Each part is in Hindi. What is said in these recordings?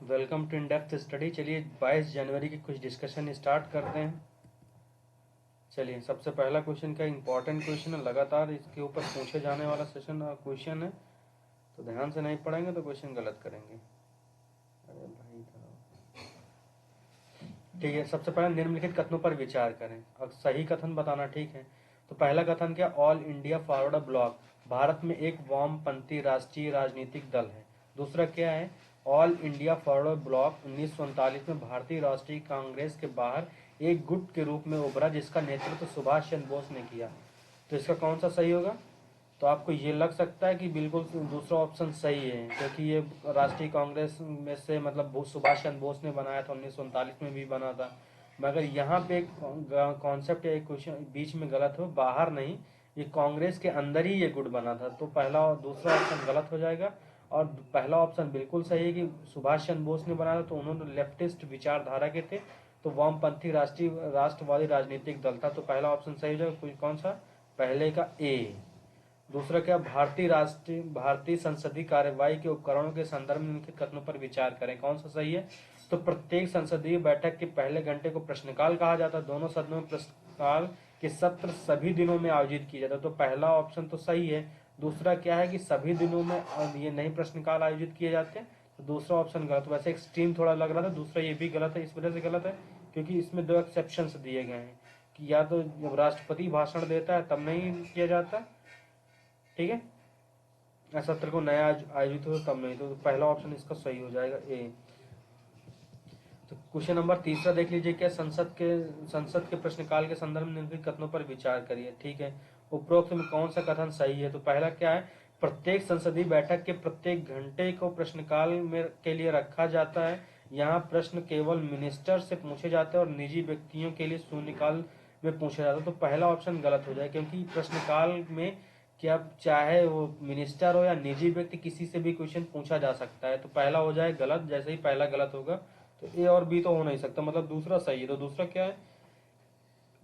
Welcome to in depth study. चलिए 22 जनवरी की कुछ डिस्कशन स्टार्ट करते हैं। चलिए, सबसे पहला क्वेश्चन का इम्पोर्टेंट क्वेश्चन है, लगातार इसके ऊपर पूछे जाने वाला सेशन क्वेश्चन है, तो ध्यान से नहीं पढ़ेंगे तो क्वेश्चन गलत करेंगे। अरे भाई ठीक है, सबसे पहले निम्नलिखित कथनों पर विचार करें। अब सही कथन बताना, ठीक है। तो पहला कथन क्या, all India forward block Bharat में एक वामपंथी राष्ट्रीय राजनीतिक दल है। दूसरा क्या है, ऑल इंडिया फॉरवर्ड ब्लॉक 1939 में भारतीय राष्ट्रीय कांग्रेस के बाहर एक गुट के रूप में उभरा जिसका नेतृत्व सुभाष चंद्र बोस ने किया। तो इसका कौन सा सही होगा? तो आपको ये लग सकता है कि बिल्कुल दूसरा ऑप्शन सही है, क्योंकि ये राष्ट्रीय कांग्रेस में से मतलब सुभाष चंद्र बोस ने बनाया था, 1939 में भी बना था। मगर यहाँ पे एक कॉन्सेप्ट एक क्वेश्चन बीच में गलत हो, बाहर नहीं, ये कांग्रेस के अंदर ही ये गुट बना था। तो पहला और दूसरा ऑप्शन गलत हो जाएगा, और पहला ऑप्शन बिल्कुल सही है कि सुभाष चंद्र बोस ने बनाया था, तो उन्होंने लेफ्टिस्ट विचारधारा के थे, तो वामपंथी राष्ट्रवादी राजनीतिक दल था। तो पहला ऑप्शन सही हो जाएगा। कौन सा? पहले का ए। दूसरा क्या, भारतीय संसदीय कार्यवाही के उपकरणों के संदर्भ में निम्नलिखित कथनों पर विचार करें। कौन सा सही है? तो प्रत्येक संसदीय बैठक के पहले घंटे को प्रश्नकाल कहा जाता है। दोनों सदनों में प्रश्नकाल के सत्र सभी दिनों में आयोजित किए जाते हैं। तो पहला ऑप्शन तो सही है। दूसरा क्या है कि सभी दिनों में ये नहीं प्रश्नकाल आयोजित किए जाते, तो दूसरा ऑप्शन गलत। वैसे एक्सट्रीम थोड़ा लग रहा था, दूसरा ये भी गलत है। इस वजह से गलत है क्योंकि इसमें दो एक्सेप्शन दिए गए हैं कि या तो जब राष्ट्रपति भाषण देता है तब नहीं किया जाता, ठीक है, सत्र को नया आयोजित हो तब नहीं। तो पहला ऑप्शन इसका सही हो जाएगा, ए। तो क्वेश्चन नंबर तीसरा देख लीजिए, क्या संसद के प्रश्नकाल के संदर्भ में निम्नलिखित कथनों पर विचार करिए। ठीक है, उपरोक्त में कौन सा कथन सही है? तो पहला क्या है, प्रत्येक संसदीय बैठक के प्रत्येक घंटे को प्रश्नकाल में के लिए रखा जाता है। यहाँ प्रश्न केवल मिनिस्टर से पूछे जाते हैं और निजी व्यक्तियों के लिए शून्यकाल में पूछा जाता है। तो पहला ऑप्शन गलत हो जाए, क्योंकि प्रश्नकाल में क्या चाहे वो मिनिस्टर हो या निजी व्यक्ति, किसी से भी क्वेश्चन पूछा जा सकता है। तो पहला हो जाए गलत। जैसे ही पहला गलत होगा तो ए और बी तो हो नहीं सकता, मतलब दूसरा सही है। तो दूसरा क्या है,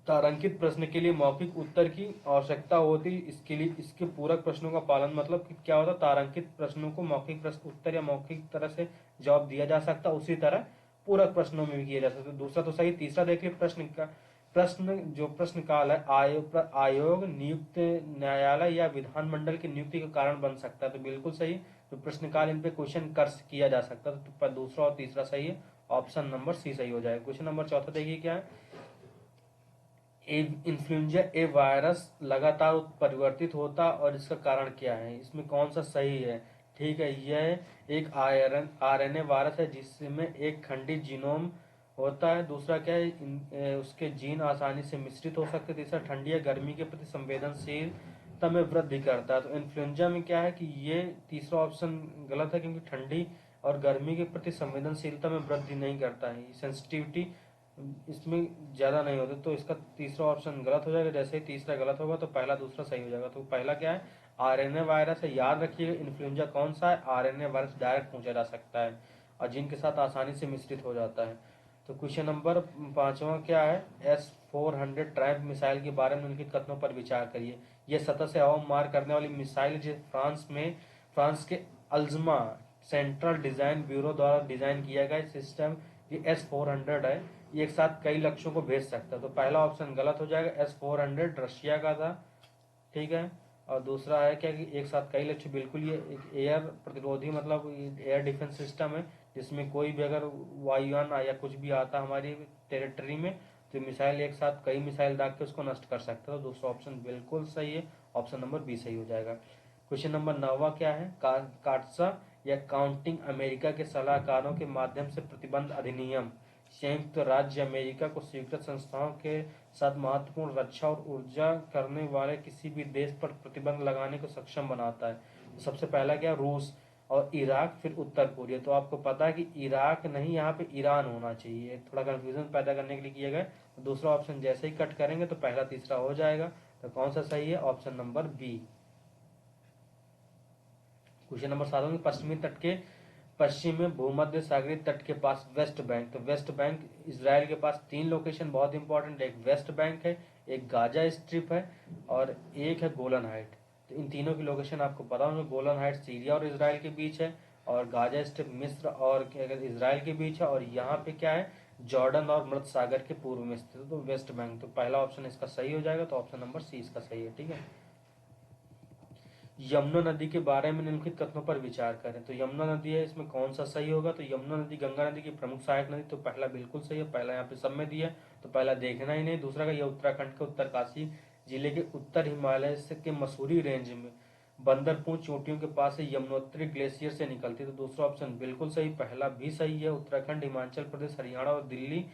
तारांकित प्रश्न के लिए मौखिक उत्तर की आवश्यकता होती, इसके लिए इसके पूरक प्रश्नों का पालन, मतलब कि क्या होता, तारांकित प्रश्नों को मौखिक प्रश्न उत्तर या मौखिक तरह से जवाब दिया जा सकता, उसी तरह पूरक प्रश्नों में भी किया जा सकता। दूसरा तो सही। तीसरा देखिए, प्रश्न काल है, आयोग नियुक्त न्यायालय या विधानमंडल की नियुक्ति का कारण बन सकता है। तो बिल्कुल सही। तो प्रश्नकाल इन पे क्वेश्चन कर किया जा सकता है। तो दूसरा और तीसरा सही है, ऑप्शन नंबर सी सही हो जाएगा। क्वेश्चन नंबर चौथा देखिए क्या है, इन्फ्लुएंजा ए वायरस लगातार परिवर्तित होता और इसका कारण क्या है? इसमें कौन सा सही है? ठीक है, यह एक आरएनए वायरस है जिसमें एक खंडित जीनोम होता है। दूसरा क्या है, उसके जीन आसानी से मिश्रित हो सकते हैं। तीसरा, ठंडी या गर्मी के प्रति संवेदनशीलता में वृद्धि करता है। तो इन्फ्लुएंजा में क्या है कि ये तीसरा ऑप्शन गलत है, क्योंकि ठंडी और गर्मी के प्रति संवेदनशीलता में वृद्धि नहीं करता है, सेंसिटिविटी इसमें ज्यादा नहीं होते। तो इसका तीसरा ऑप्शन गलत हो जाएगा। जैसे ही तीसरा गलत होगा तो पहला दूसरा सही हो जाएगा। तो पहला क्या है, आरएनए वायरस है। याद रखिएगा, इन्फ्लुएंजा कौन सा है, आरएनए वायरस डायरेक्ट पूछा जा सकता है और जिनके साथ आसानी से मिश्रित हो जाता है। तो क्वेश्चन नंबर पांचवा क्या है, S-400 ट्रायम्फ मिसाइल के बारे में निम्नलिखित कथनों पर विचार करिए। यह सतह से हवा मार करने वाली मिसाइल जो फ्रांस के अल्जमा सेंट्रल डिजाइन ब्यूरो द्वारा डिजाइन किया गया सिस्टम, ये S-400 है, ये एक साथ कई लक्ष्यों को भेज सकता है। तो पहला ऑप्शन गलत हो जाएगा, S-400 रशिया का था, ठीक है। और दूसरा है क्या कि एक साथ कई लक्ष्य, बिल्कुल ये एक एयर प्रतिरोधी मतलब एयर डिफेंस सिस्टम है, जिसमें कोई भी अगर वायुयान या कुछ भी आता हमारी टेरिटरी में तो मिसाइल एक साथ कई मिसाइल दाग के उसको नष्ट कर सकता है। तो दूसरा ऑप्शन बिल्कुल सही है, ऑप्शन नंबर बी सही हो जाएगा। क्वेश्चन नंबर 9 क्या है, काटसा या काउंटिंग अमेरिका के सलाहकारों के माध्यम से प्रतिबंध अधिनियम संयुक्त राज्य अमेरिका को स्वीकृत संस्थाओं के साथ महत्वपूर्ण रक्षा और ऊर्जा करने वाले किसी भी देश पर प्रतिबंध लगाने को सक्षम बनाता है। तो सबसे पहला क्या, रूस और इराक, फिर उत्तर कोरिया। तो आपको पता है कि इराक नहीं, यहाँ पे ईरान होना चाहिए, थोड़ा कंफ्यूजन पैदा करने के लिए किया गया। तो दूसरा ऑप्शन जैसे ही कट करेंगे तो पहला तीसरा हो जाएगा। तो कौन सा सही है, option number B. Question number 7, पश्चिम में भूमध्य सागरीय तट के पास वेस्ट बैंक। तो वेस्ट बैंक इसराइल के पास 3 लोकेशन बहुत इंपॉर्टेंट है, एक वेस्ट बैंक है, एक गाजा स्ट्रिप है और एक है गोलन हाइट। तो इन तीनों की लोकेशन आपको पता होगा। गोलन हाइट सीरिया और इसराइल के बीच है और गाजा स्ट्रिप मिस्र और क्या कहते हैं, इसराइल के बीच है, और यहाँ पे क्या है, जॉर्डन और मृत सागर के पूर्व में स्थित है, तो वेस्ट बैंक। तो पहला ऑप्शन इसका सही हो जाएगा, तो ऑप्शन नंबर सी इसका सही है। ठीक है। यमुना नदी के बारे में निम्नलिखित कथनों पर विचार करें। तो यमुना नदी है, इसमें कौन सा सही होगा? तो यमुना नदी गंगा नदी की प्रमुख सहायक नदी, तो पहला बिल्कुल सही है, पहला यहाँ पे सब में दिया है, तो पहला देखना ही नहीं। दूसरा का, यह उत्तराखंड के उत्तरकाशी जिले के उत्तर हिमालय से के मसूरी रेंज में बंदरपुर चोटियों के पास से यमुनोत्री ग्लेशियर से निकलती है, तो दूसरा ऑप्शन बिल्कुल सही, पहला भी सही है। उत्तराखंड, हिमाचल प्रदेश, हरियाणा और दिल्ली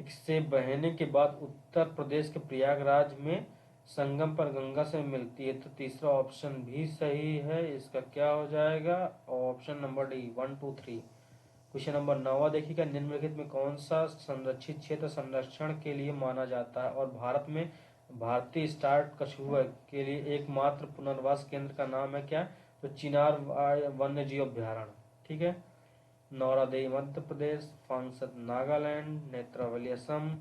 से बहने के बाद उत्तर प्रदेश के प्रयागराज में संगम पर गंगा से मिलती है, तो तीसरा ऑप्शन भी सही है। इसका क्या हो जाएगा? Option number D, 1 2 3। Question number 9 देखिएगा, निम्नलिखित में कौन सा संरक्षित क्षेत्र संरक्षण के लिए माना जाता है और भारत में भारतीय स्टार्ट कछुआ के लिए एकमात्र पुनर्वास केंद्र का नाम है क्या? तो चिनार वन्य जीव अभ्यारण्य। ठीक है। नौरादेई मध्य प्रदेश, फांगसद नागालैंड, नेत्रावली असम।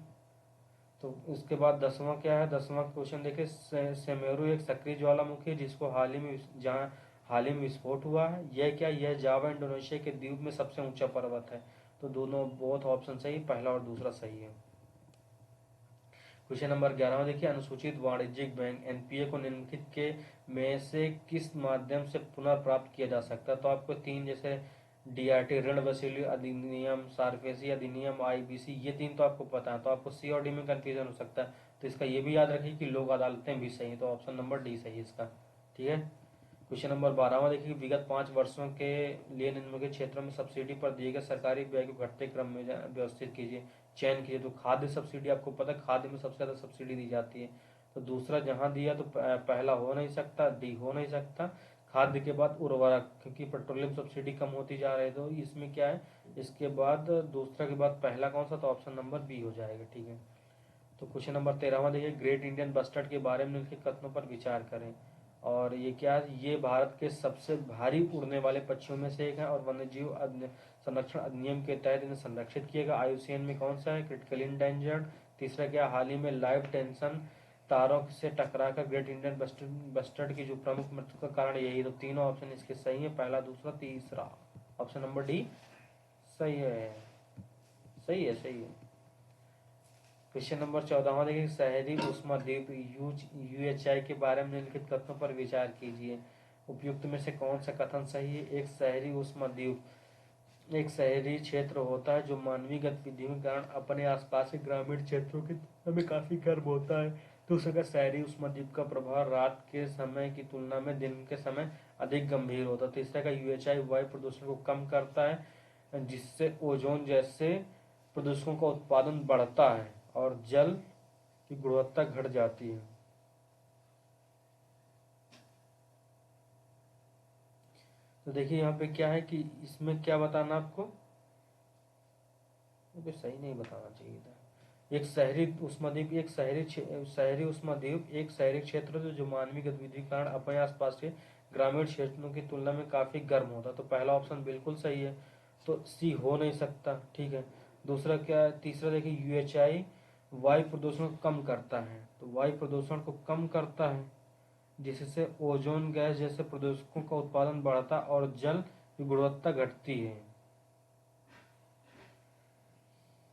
तो उसके बाद 10वां क्या है? 10वां क्वेश्चन देखिए, सेमेरू एक सक्रिय ज्वालामुखी है जिसको हाल ही में विस्फोट हुआ है। यह क्या? यह जावा इंडोनेशिया के द्वीप में सबसे ऊंचा पर्वत है। तो दोनों बोथ ऑप्शन सही, पहला और दूसरा सही है। क्वेश्चन नंबर 11 देखिए, अनुसूचित वाणिज्यिक बैंक एनपीए को निम्नलिखित के में से किस माध्यम से पुनर्प्राप्त किया जा सकता है? तो आपको तीन, जैसे डीआरटी ऋण वसूली अधिनियम, सार्फेसी अधिनियम, आईबीसी, ये तीन तो आपको पता है, तो आपको सी और डी में कंफ्यूजन हो सकता है, तो इसका ये भी याद रखिए कि लोक अदालतें भी सही है, तो ऑप्शन नंबर डी सही है इसका। ठीक है। क्वेश्चन नंबर 12 देखिए, विगत 5 वर्षों के लिए निम्नलिखित क्षेत्रों में सब्सिडी पर दिए गए सरकारी व्यय को घटते क्रम में व्यवस्थित कीजिए, चयन कीजिए। तो खाद्य सब्सिडी, आपको पता है खाद्य में सबसे ज्यादा सब्सिडी दी जाती है, तो दूसरा जहां दिया तो पहला हो नहीं सकता, डी हो नहीं सकता। खाद्य के बाद उर्वरक, क्योंकि पेट्रोलियम सब्सिडी कम होती जा रही है, तो इसमें क्या है, इसके बाद दूसरा के बाद पहला कौन सा? तो ऑप्शन नंबर बी हो जाएगा। ठीक है। तो क्वेश्चन नंबर 13 देखिए, ग्रेट इंडियन बस्टर्ड के बारे में निम्नलिखित कथनों पर विचार करें। और ये क्या है? ये भारत के सबसे भारी उड़ने वाले पक्षियों में से एक है और वन्यजीव संरक्षण अधिनियम के तहत इन्हें संरक्षित किया गया। आयुसीएन में कौन सा है? Critically endangered. तीसरा क्या? हाल ही में लाइव टेंशन तारों से टकराकर ग्रेट इंडियन बस्टर्ड की जो प्रमुख मृत्यु का कारण यही, तो तीनों ऑप्शन इसके सही है, पहला, दूसरा, तीसरा। ऑप्शन नंबर डी सही है, सही है, सही है। क्वेश्चन नंबर 14 देखिए, शहरी ऊष्मा द्वीप यूएचआई के बारे में निम्नलिखित कथनों पर विचार कीजिए। उपयुक्त में से कौन सा कथन सही है? एक शहरी ऊष्मा द्वीप एक शहरी क्षेत्र होता है जो मानवीय गतिविधियों के कारण अपने आसपास के ग्रामीण क्षेत्रों की तुलना में काफी गर्म होता है। दूसरा का, शहरी ऊष्मा द्वीप का प्रभाव रात के समय की तुलना में दिन के समय अधिक गंभीर होता है। तीसरा का, यूएचआई वायु प्रदूषण को कम करता है जिससे ओजोन जैसे प्रदूषकों का उत्पादन बढ़ता है और जल की गुणवत्ता घट जाती है। तो देखिए यहाँ पे क्या है कि इसमें क्या बताना आपको, मुझे सही नहीं बताना चाहिए था। एक शहरी उष्माद्वीप शहरी उष्माद्वीप एक शहरी क्षेत्र है जो मानवीय गतिविधि के कारण अपने आसपास के ग्रामीण क्षेत्रों की तुलना में काफी गर्म होता है, तो पहला ऑप्शन बिल्कुल सही है, तो सी हो नहीं सकता। ठीक है। दूसरा क्या है? तीसरा देखिए, यूएचआई वायु प्रदूषण को कम करता है, तो वायु प्रदूषण को कम करता है जिससे ओजोन गैस जैसे प्रदूषकों का उत्पादन बढ़ता और जल की गुणवत्ता घटती है।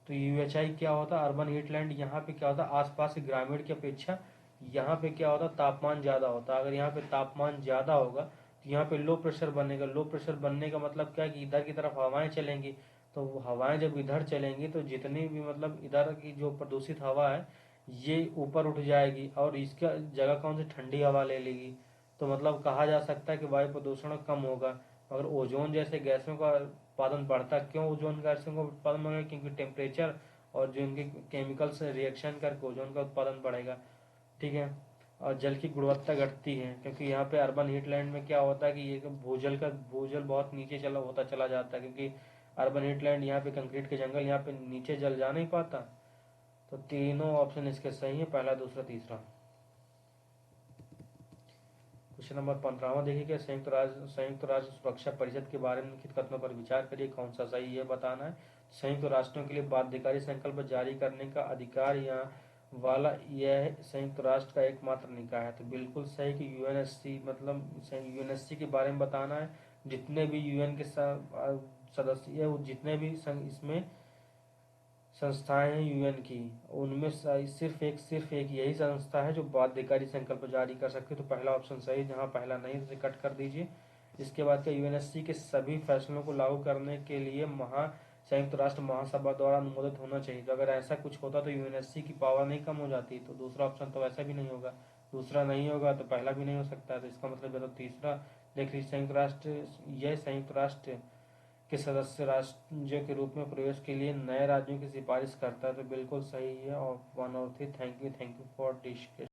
तो यूएचआई क्या होता है? अर्बन हीटलैंड। यहाँ पे क्या होता है? आसपास के ग्रामीण की अपेक्षा यहाँ पे क्या होता है? तापमान ज्यादा होता है। अगर यहाँ पे तापमान ज्यादा होगा तो यहाँ पे लो प्रेशर बनेगा। लो प्रेशर बनने का मतलब क्या है कि इधर की तरफ हवाएं चलेंगी, तो हवाएं जब इधर चलेंगी तो जितनी भी मतलब इधर की जो प्रदूषित हवा है ये ऊपर उठ जाएगी और इसका जगह कौन सी? ठंडी हवा ले लेगी। तो मतलब कहा जा सकता है कि वायु प्रदूषण कम होगा। अगर ओजोन जैसे गैसों का उत्पादन बढ़ता, क्यों ओजोन गैसों का उत्पादन बढ़ेगा? क्योंकि टेम्परेचर और जो इनके केमिकल से रिएक्शन करके ओजोन का उत्पादन बढ़ेगा। ठीक है। और जल की गुणवत्ता घटती है क्योंकि यहाँ पे अर्बन हीटलैंड में क्या होता है कि ये भूजल बहुत नीचे चला जाता है, क्योंकि अर्बन हीटलैंड यहाँ पे कंक्रीट के जंगल, यहाँ पे नीचे जल जा नहीं पाता। तो तीनों ऑप्शन इसके सही है, पहला, दूसरा, तीसरा। क्वेश्चन नंबर 15 देखिए, क्या संयुक्त राष्ट्र सुरक्षा परिषद के बारे में लिखित कथनों पर विचार करिए, कौन सा सही है बताना है। संयुक्त राष्ट्रों के लिए बाध्यकारी संकल्प जारी करने का अधिकार या वाला यह संयुक्त राष्ट्र का एकमात्र निकाय है, तो बिल्कुल सही कि यूएनएससी, मतलब यूएनएससी के बारे में बताना है। जितने भी यूएन के सदस्य जितने भी इसमें संस्थाएं हैं यूएन की, उनमें सिर्फ एक यही संस्था है जो बाध्यकारी संकल्प जारी कर सकती है। तो पहला ऑप्शन सही, जहां पहला नहीं उसे कट कर दीजिए। इसके बाद क्या, यूएनएससी के सभी फैसलों को लागू करने के लिए संयुक्त राष्ट्र महासभा द्वारा अनुमोदित होना चाहिए। तो अगर ऐसा कुछ होता तो यूएनएससी की पावर नहीं कम हो जाती। तो दूसरा ऑप्शन तो वैसा भी नहीं होगा, दूसरा नहीं होगा तो पहला भी नहीं हो सकता है। तो इसका मतलब है तो तीसरा देख लीजिए, संयुक्त राष्ट्र के सदस्य राज्यों के रूप में प्रवेश के लिए नए राज्यों की सिफारिश करता है। तो बिल्कुल सही है। और वन और three. Thank you for discussion.